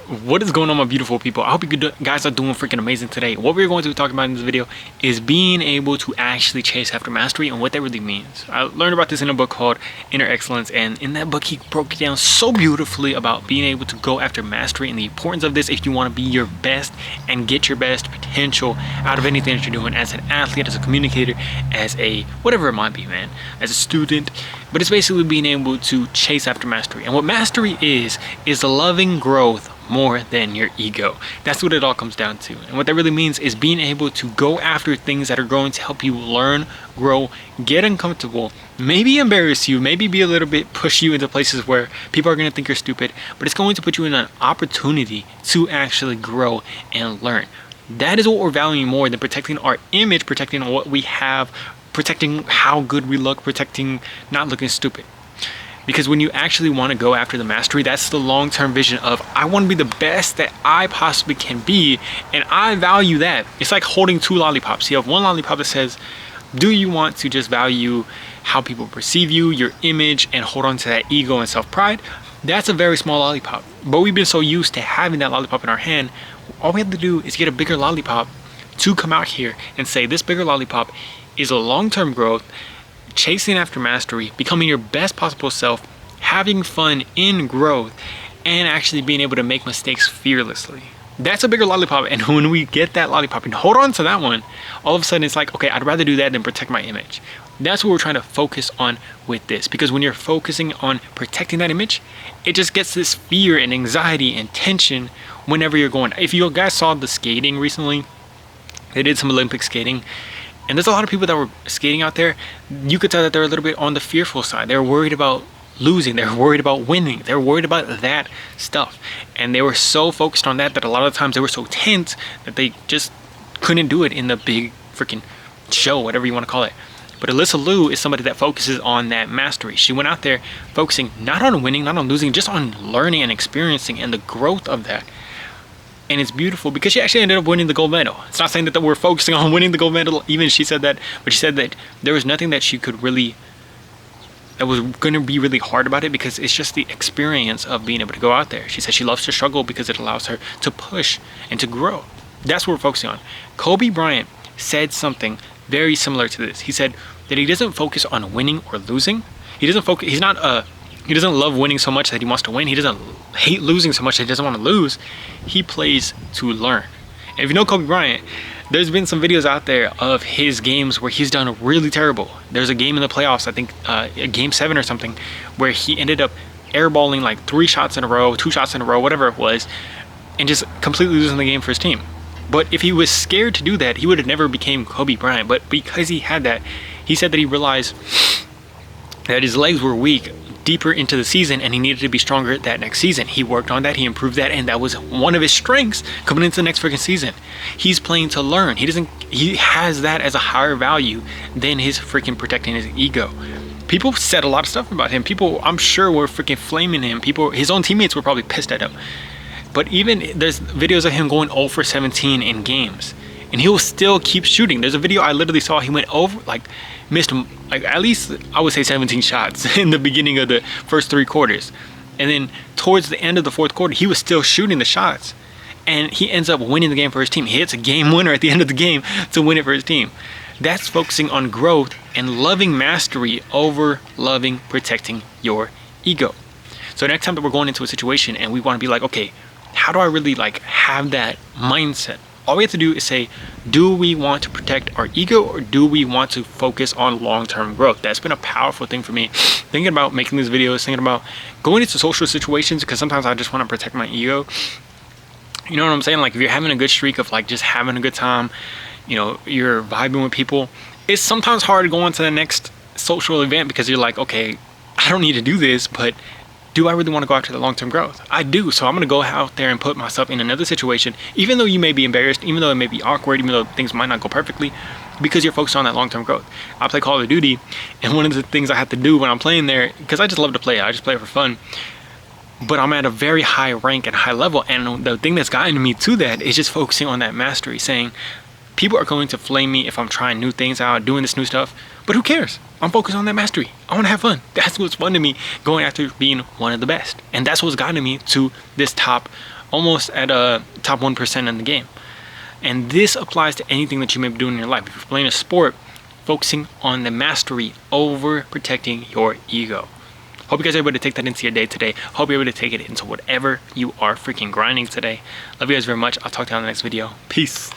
What is going on, my beautiful people? I hope you guys are doing freaking amazing today. What we're going to be talking about in this video is being able to actually chase after mastery and what that really means. I learned about this in a book called Inner Excellence, and in that book he broke it down so beautifully about being able to go after mastery and the importance of this if you want to be your best and get your best potential out of anything that you're doing as an athlete, as a communicator, as a whatever it might be, man, as a student. But it's basically being able to chase after mastery. And what mastery is loving growth more than your ego. That's what it all comes down to. And what that really means is being able to go after things that are going to help you learn, grow, get uncomfortable, maybe embarrass you, maybe be a little bit, push you into places where people are going to think you're stupid, but it's going to put you in an opportunity to actually grow and learn. That is what we're valuing more than protecting our image, protecting what we have, protecting how good we look, protecting not looking stupid. Because when you actually want to go after the mastery, that's the long-term vision of, I want to be the best that I possibly can be, and I value that. It's like holding two lollipops. You have one lollipop that says, do you want to just value how people perceive you, your image, and hold on to that ego and self-pride? That's a very small lollipop. But we've been so used to having that lollipop in our hand, all we have to do is get a bigger lollipop to come out here and say, this bigger lollipop is a long-term growth, chasing after mastery, becoming your best possible self, having fun in growth, and actually being able to make mistakes fearlessly. That's a bigger lollipop, and when we get that lollipop and hold on to that one, all of a sudden it's like, okay, I'd rather do that than protect my image. That's what we're trying to focus on with this, because when you're focusing on protecting that image, it just gets this fear and anxiety and tension whenever you're going. If you guys saw the skating recently, they did some Olympic skating, and there's a lot of people that were skating out there. You could tell that they're a little bit on the fearful side. They're worried about losing. They're worried about winning. They're worried about that stuff. And they were so focused on that a lot of times they were so tense that they just couldn't do it in the big freaking show, whatever you want to call it. But Alyssa Liu is somebody that focuses on that mastery. She went out there focusing not on winning, not on losing, just on learning and experiencing and the growth of that. And it's beautiful because she actually ended up winning the gold medal. It's not saying that we're focusing on winning the gold medal, even she said that, but she said that there was nothing that she could really, that was going to be really hard about it, because it's just the experience of being able to go out there. She said she loves to struggle because it allows her to push and to grow. That's what we're focusing on. Kobe Bryant said something very similar to this. He said that he doesn't focus on winning or losing. He doesn't focus, he doesn't love winning so much that he wants to win. He doesn't hate losing so much that he doesn't want to lose. He plays to learn. And if you know Kobe Bryant, there's been some videos out there of his games where he's done really terrible. There's a game in the playoffs, I think game 7 or something, where he ended up airballing like 3 shots in a row, 2 shots in a row, whatever it was, and just completely losing the game for his team. But if he was scared to do that, he would have never became Kobe Bryant. But because he had that, he said that he realized that his legs were weak deeper into the season and he needed to be stronger that next season. He worked on that, he improved that, and that was one of his strengths coming into the next freaking season. He's playing to learn. He has that as a higher value than his freaking protecting his ego. People said a lot of stuff about him. People, I'm sure, were freaking flaming him. People, his own teammates were probably pissed at him. But even there's videos of him going 0 for 17 in games, and he will still keep shooting. There's a video I literally saw, he went over, missed like at least I would say 17 shots in the beginning of the first 3 quarters, and then towards the end of the 4th quarter he was still shooting the shots, and he ends up winning the game for his team. He hits a game winner at the end of the game to win it for his team. That's focusing on growth and loving mastery over loving protecting your ego. So next time that we're going into a situation and we want to be like, okay, how do I really have that mindset? All we have to do is say, do we want to protect our ego, or do we want to focus on long-term growth? That's been a powerful thing for me, thinking about making these videos, thinking about going into social situations, because sometimes I just want to protect my ego. You know what I'm saying? Like, if you're having a good streak of just having a good time, you know, you're vibing with people, it's sometimes hard to go on to the next social event because you're like, okay, I don't need to do this, but do I really want to go after the long-term growth? I do. So I'm going to go out there and put myself in another situation, even though you may be embarrassed, even though it may be awkward, even though things might not go perfectly, because you're focused on that long-term growth. I play Call of Duty, and one of the things I have to do when I'm playing there, because I just love to play, I just play it for fun, but I'm at a very high rank and high level, and the thing that's gotten me to that is just focusing on that mastery, saying, people are going to flame me if I'm trying new things out, doing this new stuff, but who cares? I'm focused on that mastery. I want to have fun. That's what's fun to me, going after being one of the best. And that's what's gotten me to this top almost at a top 1% in the game. And this applies to anything that you may be doing in your life. If you're playing a sport, focusing on the mastery over protecting your ego. Hope you guys are able to take that into your day today. Hope you're able to take it into whatever you are freaking grinding today. Love you guys very much. I'll talk to you on the next video. Peace.